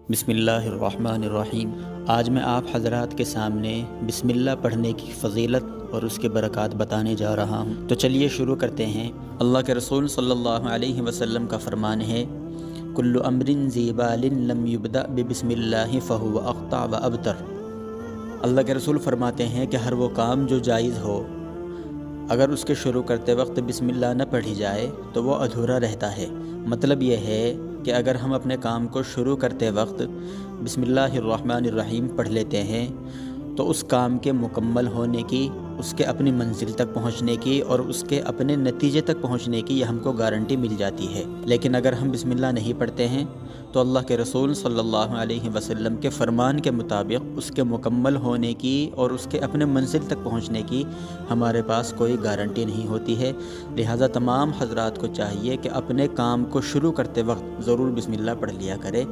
बिस्मिल्लाहिर्रहमानिर्रहीम। आज मैं आप हज़रात के सामने बिस्मिल्लाह पढ़ने की फ़जीलत और उसके बरक़ात बताने जा रहा हूँ। तो चलिए शुरू करते हैं। अल्लाह के रसूल सल्लल्लाहु अलैहि वसल्लम का फ़रमान है, कुल्लु अम्रिन ज़ीबालिन लम युबदा बिस्मिल्लाहि फ़हुव अक़्ता व अबतर। अल्लाह के रसूल फ़रमाते हैं कि हर वो काम जो जायज़ हो, अगर उसके शुरू करते वक्त बिस्मिल्लाह न पढ़ी जाए तो वो अधूरा रहता है। मतलब ये है कि अगर हम अपने काम को शुरू करते वक्त बिस्मिल्लाहिर्रहमानिर्रहीम पढ़ लेते हैं तो उस काम के मुकम्मल होने की, उसके अपनी मंजिल तक पहुंचने की और उसके अपने नतीजे तक पहुंचने की यह हमको गारंटी मिल जाती है। लेकिन अगर हम बिस्मिल्लाह नहीं पढ़ते हैं तो अल्लाह के रसूल सल्लल्लाहु अलैहि वसल्लम के फ़रमान के मुताबिक उसके मुकम्मल होने की और उसके अपने मंजिल तक पहुंचने की हमारे पास कोई गारंटी नहीं होती है। लिहाजा तमाम हज़रात को चाहिए कि अपने काम को शुरू करते वक्त ज़रूर बिस्मिल्लाह पढ़ लिया करें।